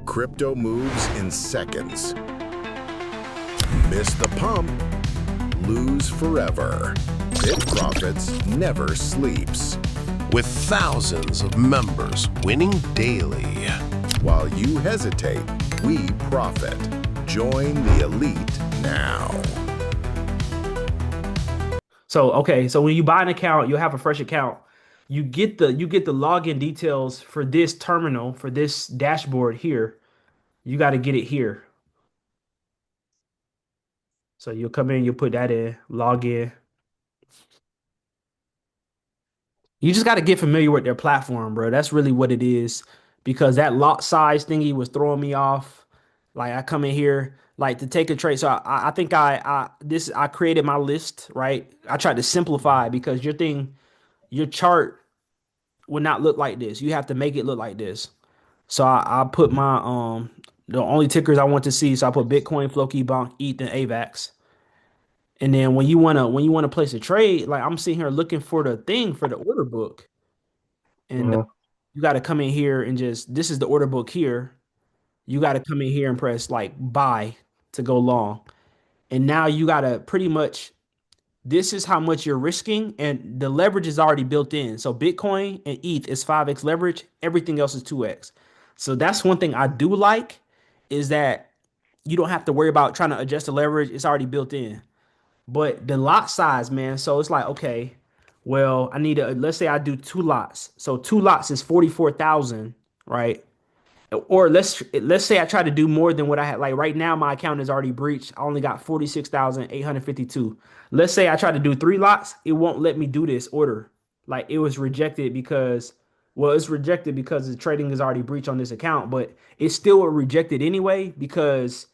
Crypto moves in seconds. Miss the pump, lose forever. BitProfits never sleeps. With thousands of members winning daily. While you hesitate, we profit. Join the elite now. So, okay, so when you buy an account, you'll have a fresh account. You get the login details for this terminal, for this dashboard here. You got to get it here. So you'll come in, you'll put that in, log in. You just got to get familiar with their platform, bro. That's really what it is. Because that lot size thingy was throwing me off. Like I come in here, like to take a trade. So I think I created my list, right? I tried to simplify because your chart would not look like this. You have to make it look like this. So I put my the only tickers I want to see. So I put Bitcoin, Floki, Bonk, ETH, and AVAX. And then when you wanna place a trade, like I'm sitting here looking for the thing for the order book, and you got to come in here and just this is the order book here. You got to come in here and press like buy to go long, and now you got to pretty much this is how much you're risking, and the leverage is already built in. So Bitcoin and ETH is 5x leverage, everything else is 2x. So that's one thing I do like is that you don't have to worry about trying to adjust the leverage, it's already built in. But the lot size, man, so it's like, okay, well, I need to, let's say I do two lots. So two lots is 44,000, right? Or let's say I try to do more than what I had. Like right now, my account is already breached. I only got 46,852. Let's say I try to do three lots, it won't let me do this order. Like it was rejected because, well, it's rejected because the trading is already breached on this account, but it's still rejected anyway because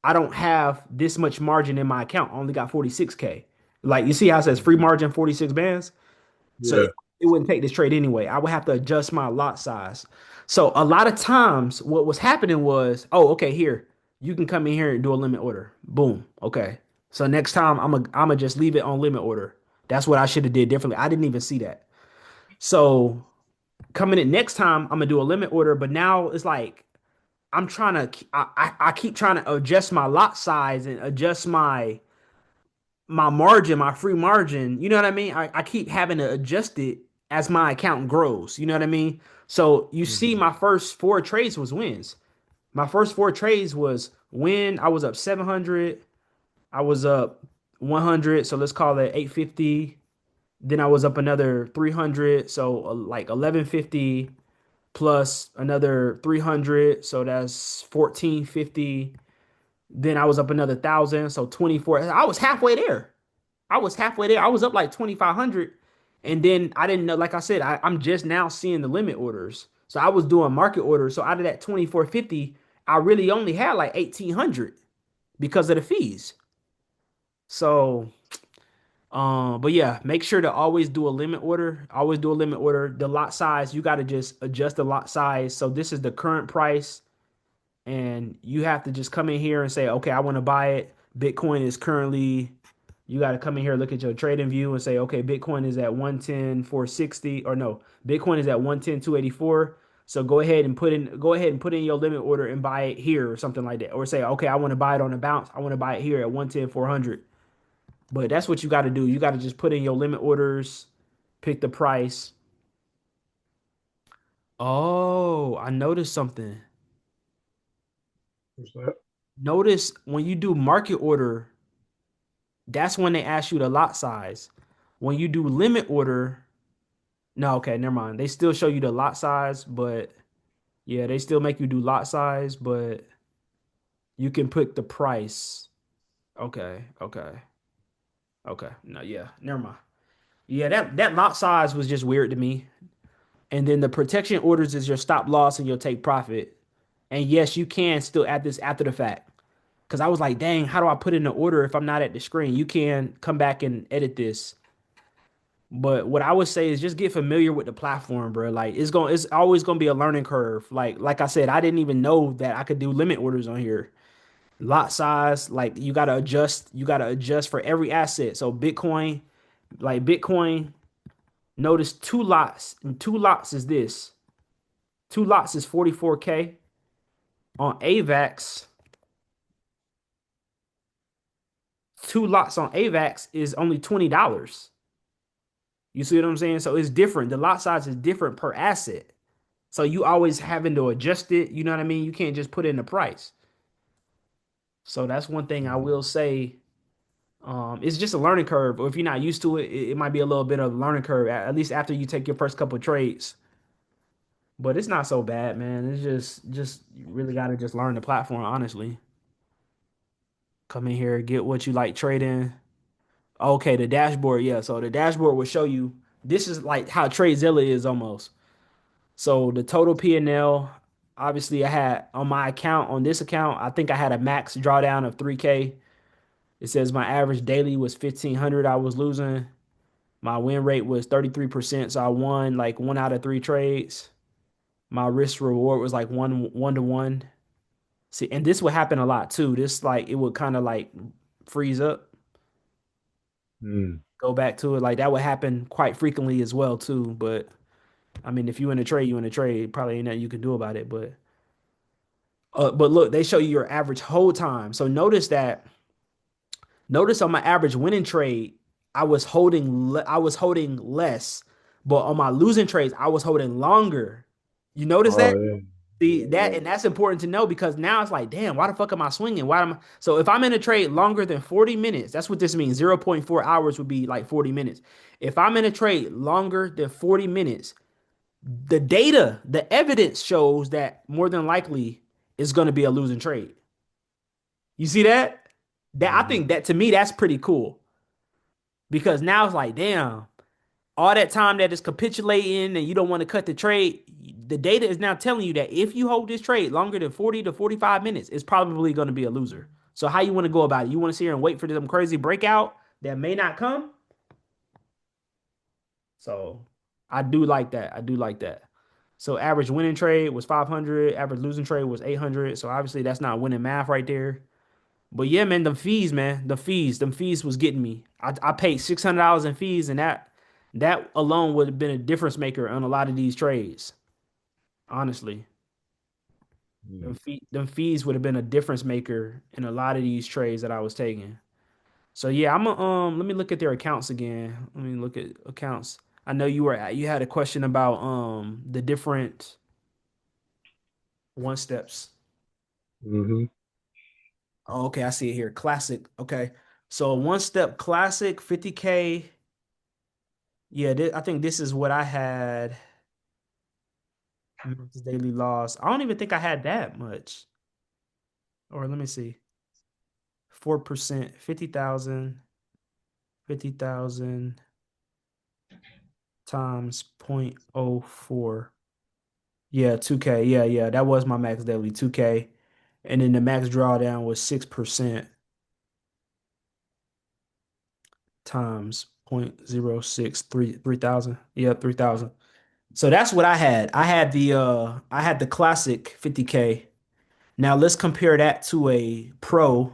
I don't have this much margin in my account. I only got 46K. Like you see how it says free margin 46 bands? So Yeah. it wouldn't take this trade anyway. I would have to adjust my lot size. So a lot of times what was happening was, oh, okay, here, you can come in here and do a limit order. Boom. Okay. So next time I'm gonna just leave it on limit order. That's what I should have did differently. I didn't even see that. So coming in next time, I'm gonna do a limit order, but now it's like I'm trying to I keep trying to adjust my lot size and adjust my margin, my free margin. You know what I mean? I keep having to adjust it as my account grows. You know what I mean? So you see, my first four trades was wins. My first four trades was win. I was up 700. I was up 100. So let's call it 850. Then I was up another 300. So like 1150 plus another 300. So that's 1450. Then I was up another 1,000. So 24. I was halfway there. I was halfway there. I was up like 2,500. And then I didn't know, like I said, I'm just now seeing the limit orders. So I was doing market orders. So out of that 2,450, I really only had like 1,800 because of the fees. So, but yeah, make sure to always do a limit order. Always do a limit order. The lot size, you got to just adjust the lot size. So this is the current price. And you have to just come in here and say, okay, I want to buy it. Bitcoin is currently, you got to come in here, look at your trading view and say, okay, Bitcoin is at 110,460, or no, Bitcoin is at 110,284. So go ahead and put in your limit order and buy it here or something like that. Or say, okay, I want to buy it on a bounce. I want to buy it here at 110,400. But that's what you got to do. You got to just put in your limit orders, pick the price. Oh, I noticed something. What's that? Notice when you do market order, that's when they ask you the lot size. When you do limit order, no, okay, never mind. They still show you the lot size, but yeah, they still make you do lot size, but you can put the price. Okay, okay, okay. No, yeah, never mind. Yeah, that lot size was just weird to me. And then the protection orders is your stop loss and your take profit. And yes, you can still add this after the fact. Because I was like, dang, how do I put in the order if I'm not at the screen? You can come back and edit this. But what I would say is just get familiar with the platform, bro. Like it's always gonna be a learning curve. Like I said, I didn't even know that I could do limit orders on here. Lot size, like you gotta adjust for every asset. So Bitcoin, like Bitcoin, notice two lots. And two lots is this. Two lots is 44K. on AVAX, two lots on AVAX is only $20. You see what I'm saying? So it's different. The lot size is different per asset. So you always having to adjust it. You know what I mean? You can't just put in the price. So that's one thing I will say. It's just a learning curve. Or if you're not used to it, it might be a little bit of a learning curve, at least after you take your first couple of trades. But it's not so bad, man. It's just you really gotta just learn the platform, honestly. Come in here, get what you like trading. Okay, the dashboard, yeah. So the dashboard will show you this is like how TradeZilla is almost. So the total P&L, obviously I had on my account, on this account, I think I had a max drawdown of 3K. It says my average daily was 1,500 I was losing. My win rate was 33%, so I won like one out of three trades. My risk reward was like one to one. See, and this would happen a lot too. This like it would kind of like freeze up, Mm. go back to it. Like that would happen quite frequently as well too. But I mean, if you in a trade, you in a trade. Probably ain't nothing you can do about it. But look, they show you your average hold time. So notice on my average winning trade, I was holding less, but on my losing trades, I was holding longer. You notice Oh that? yeah. See Yeah, that, yeah. and that's important to know because now it's like, damn, why the fuck am I swinging? Why am I? So if I'm in a trade longer than 40 minutes, that's what this means. 0.4 hours would be like 40 minutes. If I'm in a trade longer than 40 minutes, the data, the evidence shows that more than likely it's going to be a losing trade. You see that? That I Mhm. think that to me that's pretty cool because now it's like, damn, all that time that is capitulating and you don't want to cut the trade, the data is now telling you that if you hold this trade longer than 40 to 45 minutes, it's probably going to be a loser. So how you want to go about it? You want to sit here and wait for them crazy breakout that may not come? So I do like that. I do like that. So average winning trade was 500, average losing trade was 800. So obviously that's not winning math right there. But yeah, man, them fees was getting me. I paid $600 in fees, and that alone would have been a difference maker on a lot of these trades. Honestly, Mm. them fees would have been a difference maker in a lot of these trades that I was taking. So yeah, I'm gonna let me look at their accounts again. Let me look at accounts. I know you had a question about the different one steps. Mhm. Oh, okay, I see it here. Classic. Okay. So one step classic 50K. Yeah, I think this is what I had. Max daily loss. I don't even think I had that much. Or let me see. 4%, 50,000 times 0.04. Yeah, 2K. Yeah, yeah. That was my max daily, 2K. And then the max drawdown was 6% times 0.063, 3,000. Yeah, 3,000. So that's what I had the classic 50K. Now let's compare that to a pro.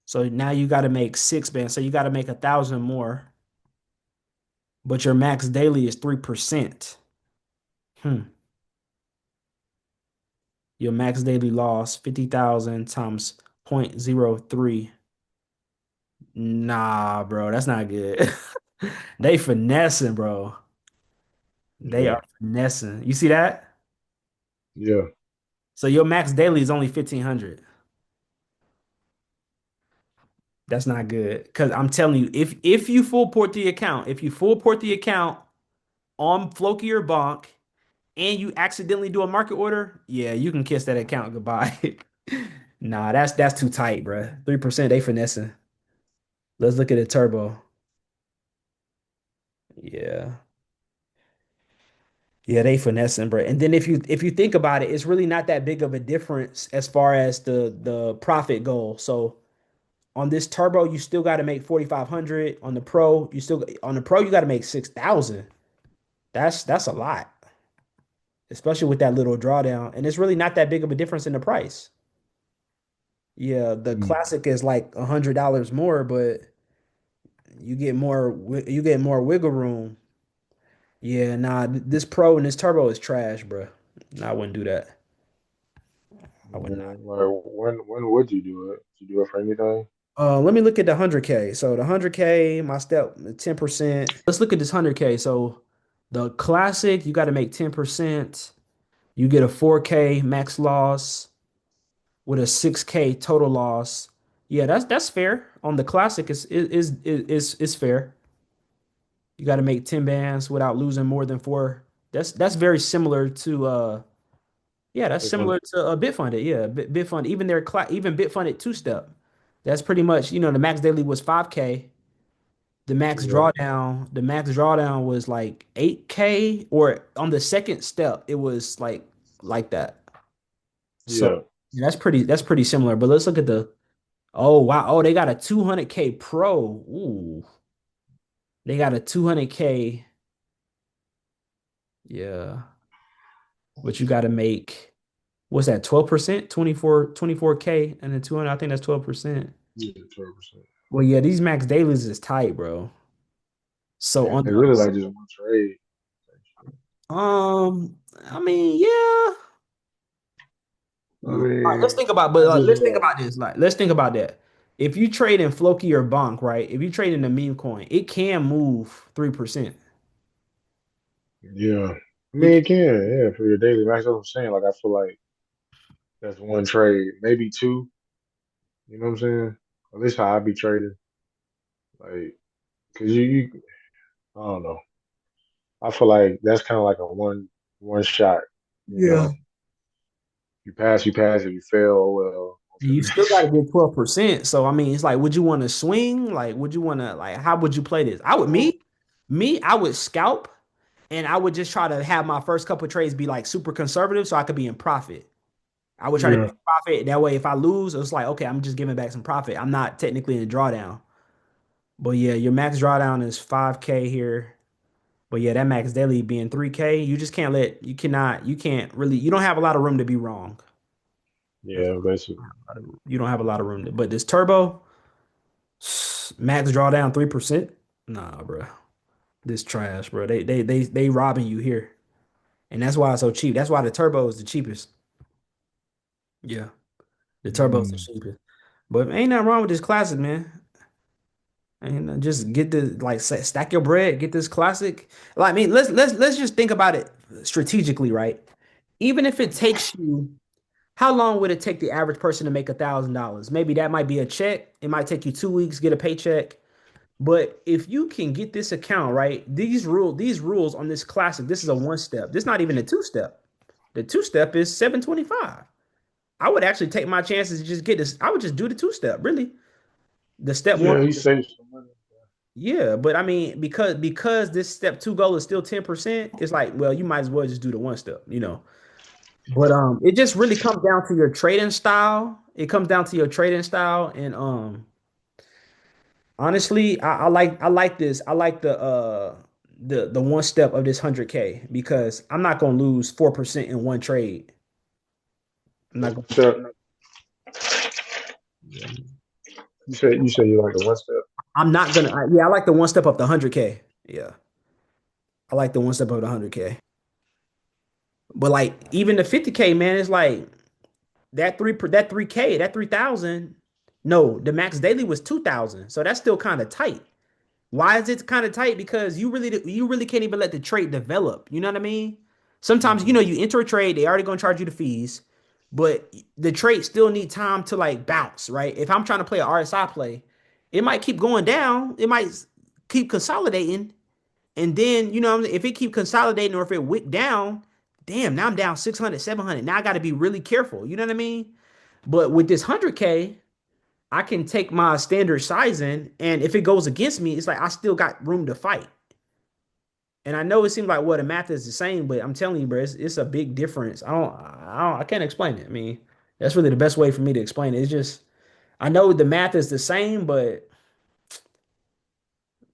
So now you got to make six bands. So you got to make 1,000 more, but your max daily is 3%. Hmm. Your max daily loss 50,000 times 0.03. Nah, bro, that's not good. They finessing, bro. They Yeah. are finessing. You see that? Yeah. So your max daily is only 1,500. That's not good. Because I'm telling you, if you full port the account, if you full port the account on Floki or Bonk and you accidentally do a market order, yeah, you can kiss that account goodbye. Nah, that's too tight, bro. 3% they finessing. Let's look at the turbo. Yeah. Yeah, they finessing, bro. And then if you think about it, it's really not that big of a difference as far as the profit goal. So on this turbo, you still got to make 4,500. On the pro, you got to make 6,000. That's a lot, especially with that little drawdown. And it's really not that big of a difference in the price. Yeah, the Mm. classic is like $100 more, but you get more wiggle room. Yeah, nah, this pro and this turbo is trash, bro. No, I wouldn't do that. I would not. Like when would you do it? Would you do it for anything? Let me look at the 100K. So the 100K, my step 10%. Let's look at this 100K. So the classic, you got to make 10%. You get a 4K max loss with a 6K total loss. Yeah, that's fair. On the classic is fair. You got to make 10 bands without losing more than four. That's very similar to yeah, that's If I'm, similar to Bitfunded. Yeah, Bitfunded, even their even Bitfunded two step. That's pretty much, the max daily was 5K. yeah, The max drawdown was like 8K, or on the second step, it was like that. So yeah, yeah, that's pretty similar. But let's look at the oh wow. Oh, they got a 200K pro. Ooh. They got a 200K. Yeah. But you gotta make what's that, 12%? 24K and then 200. I think that's 12%. yeah, 12%. Well, yeah, these max dailies is tight, bro. So Yeah, on it's really like just one trade. I mean, yeah. I All right, let's mean, think about, but I just let's think about this. Like, let's think about that. If you trade in Floki or Bonk, right? If you trade in a meme coin, it can move 3%. yeah. I It mean, can, it can, yeah, for your daily max. That's what I'm saying. Like, I feel like that's one trade, maybe two. You know what I'm saying? At least how I be trading. Like, cause I don't know. I feel like that's kind of like a one shot. You yeah. know, you pass, you pass. If you fail, oh well. On to You the still got next. to get 12%. So I mean, it's like, would you want to swing? Like, would you want to how would you play this? I would I would scalp, and I would just try to have my first couple trades be like super conservative so I could be in profit. I would try to be Yeah, in profit. That way, if I lose, it's like, okay, I'm just giving back some profit. I'm not technically in a drawdown. But yeah, your max drawdown is 5K here. But yeah, that max daily being 3K, you just can't you can't really, you don't have a lot of room to be wrong. There's yeah, basically. You don't have a lot of room but this turbo, max drawdown 3%. Nah, bro. This trash, bro. They robbing you here. And that's why it's so cheap. That's why the turbo is the cheapest. Yeah. The turbo is the Mm, cheapest. But ain't nothing wrong with this classic, man. And just get the stack your bread, get this classic. Like, I mean, let's just think about it strategically, right? Even if it takes you, how long would it take the average person to make $1,000? Maybe that might be a check. It might take you 2 weeks, get a paycheck. But if you can get this account, right, these rules on this classic, this is a one step. This is not even a two step. The two step is 725. I would actually take my chances to just get this. I would just do the two step, really. The step one. yeah, he saved some money. Yeah, but I mean, because this step two goal is still 10%, it's like, well, you might as well just do the one step. But it just really comes down to your trading style. It comes down to your trading style. And honestly, I like this. I like the one step of this 100K because I'm not gonna lose 4% in one trade. I'm not gonna So, yeah. you said you like the one step. I'm not gonna yeah, I like the one step up the 100K. Yeah. I like the one step up the 100K. But like even the 50K, man, it's like that 3K, that 3,000. No, the max daily was 2,000. So that's still kind of tight. Why is it kind of tight? Because you really can't even let the trade develop. You know what I mean? Sometimes Hmm. you enter a trade, they already gonna charge you the fees, but the trade still need time to like bounce, right? If I'm trying to play a RSI play, it might keep going down, it might keep consolidating, and then if it keep consolidating or if it wick down, damn, now I'm down 600, 700. Now I got to be really careful. You know what I mean? But with this 100K, I can take my standard sizing, and if it goes against me, it's like I still got room to fight. And I know it seems like, well, the math is the same, but I'm telling you, bro, it's a big difference. I can't explain it. I mean, that's really the best way for me to explain it. It's just, I know the math is the same, but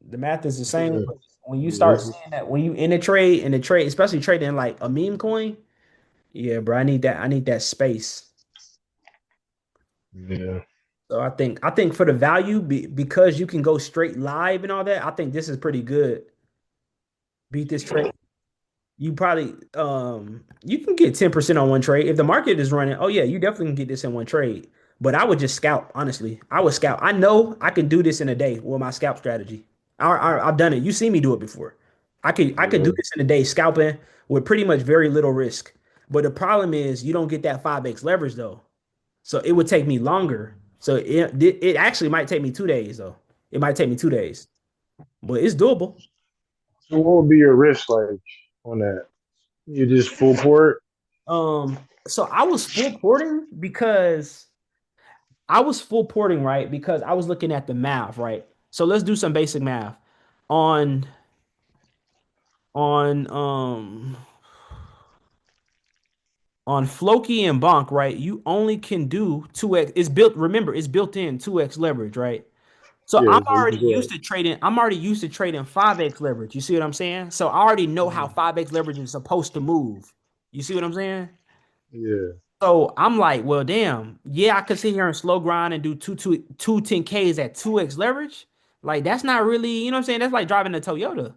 the math is the same. Yeah, But when you yeah, start seeing that, when you in the trade, especially trading like a meme coin, yeah, bro, I need that space. yeah. So I think for the value, because you can go straight live and all that, I think this is pretty good. Beat this trade. you probably you can get 10% on one trade. If the market is running, oh yeah, you definitely can get this in one trade. But I would just scalp, honestly. I would scalp. I know I can do this in a day with my scalp strategy. I've done it. You see me do it before. I could do Yeah, this in a day scalping with pretty much very little risk. But the problem is you don't get that 5x leverage though. So it would take me longer. So it actually might take me 2 days though. It might take me 2 days, but it's doable. so what would be your risk like on that? You just full port? So I was full porting, right? Because I was looking at the math, right? So let's do some basic math. On on on Floki and Bonk, right? You only can do 2x. It's built, remember, it's built in 2x leverage, right? So Yeah, so you can go ahead. I'm already used to trading 5x leverage. You see what I'm saying? So I already know how Mhm. 5x leverage is supposed to move. You see what I'm saying? Yeah, So I'm like, well, damn, yeah, I could sit here and slow grind and do two 10Ks at 2x leverage. Like, that's not really, you know what I'm saying? That's like driving a Toyota.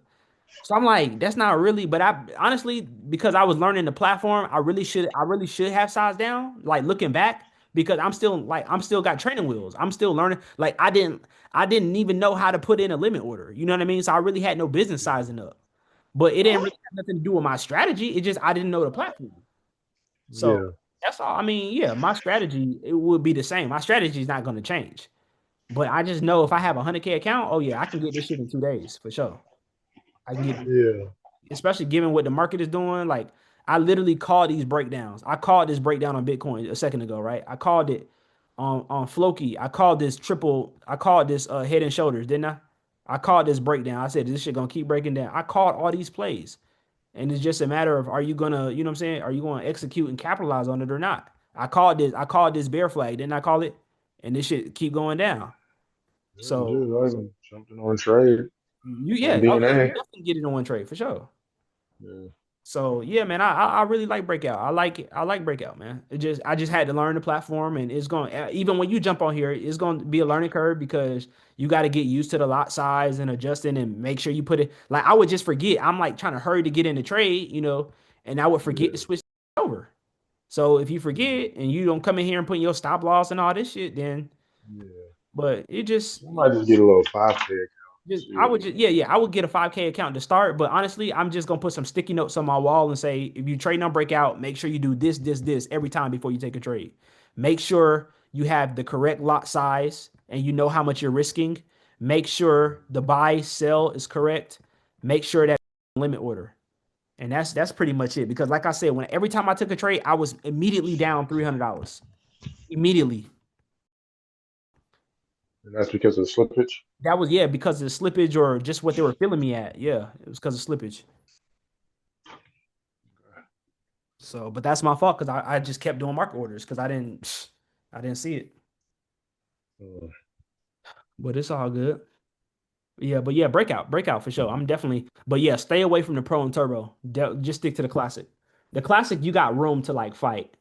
So I'm like, that's not really, but I honestly, because I was learning the platform, I really should have sized down, like looking back, because I'm still got training wheels. I'm still learning. Like, I didn't even know how to put in a limit order. You know what I mean? So I really had no business sizing up, but it didn't really have nothing to do with my strategy. It just, I didn't know the platform. So yeah, that's all. I mean, yeah, my strategy, it would be the same. My strategy is not going to change, but I just know if I have a 100K account, oh yeah, I can get this shit in 2 days for sure. I can get, yeah. especially given what the market is doing. Like, I literally call these breakdowns. I called this breakdown on Bitcoin a second ago, right? I called it on Floki. I called this head and shoulders, didn't I? I called this breakdown. I said this shit gonna keep breaking down. I called all these plays. And it's just a matter of, are you gonna, you know what I'm saying? Are you gonna execute and capitalize on it or not? I called this bear flag, didn't I call it? And this shit keep going down. Yeah, you So do. I even jumped in on trade on oh yeah, you DNA. definitely get it in one trade for sure. Yeah, So yeah, man, I really like Breakout. I like it. I like Breakout, man. I just had to learn the platform, and it's going even when you jump on here, it's going to be a learning curve because you got to get used to the lot size and adjusting and make sure you put it. Like, I would just forget. I'm like trying to hurry to get in the trade, and I would forget to yeah, switch over. So if you mhm, forget and you don't come in here and put your stop loss and all this shit, then yeah. but it just I might just get a little 5K account. just See I what would it just do. yeah, I would get a 5K account to start, but honestly, I'm just gonna put some sticky notes on my wall and say, if you trade on breakout, make sure you do this every time before you take a trade. Make sure you have the correct lot size and you know how much you're risking. Make sure the buy sell is correct. Make sure that limit order. And that's pretty much it. Because like I said, when every time I took a trade, I was immediately down $300. Immediately. And that's because of slippage. That was, yeah, because of the slippage or just what they were filling me at. Yeah, it was because of slippage. So, but that's my fault because I just kept doing market orders because I didn't see it. Uh, But it's all good. Yeah, but yeah, breakout for sure. I'm definitely, but yeah, stay away from the pro and turbo. Just stick to the classic. The classic, you got room to like fight.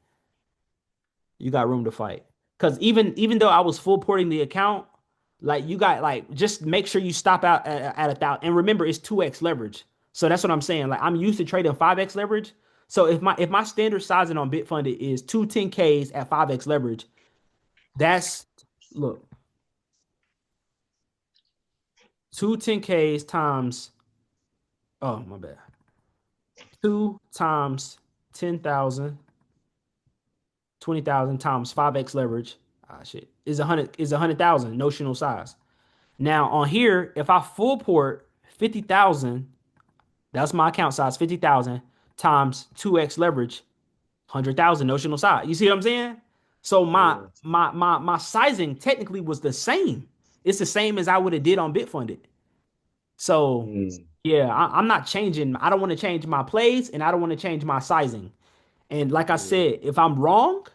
You got room to fight. Because even though I was full porting the account, like, you got, like, just make sure you stop out at 1,000. And remember, it's 2x leverage. So that's what I'm saying. Like, I'm used to trading 5x leverage. So if my standard sizing on Bitfunded is two 10Ks at 5x leverage, that's, look, two 10Ks times, oh my bad. Two times 10,000, 20,000 times 5x leverage. Ah shit. Is 100,000 notional size. Now on here, if I full port 50,000, that's my account size, 50,000 times 2x leverage, 100,000 notional size. You see what I'm saying? So my yeah. my my my sizing technically was the same. It's the same as I would have did on Bitfunded. So Mm, yeah, I'm not changing. I don't want to change my plays and I don't want to change my sizing. And like I yeah. said, if I'm wrong,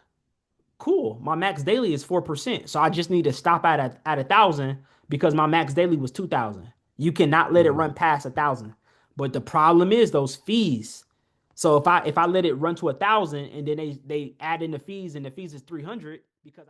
cool. My max daily is 4%. So I just need to stop at 1,000 because my max daily was 2,000. You cannot let it Mm, run past 1,000. But the problem is those fees. So if I let it run to 1,000 and then they add in the fees and the fees is 300 because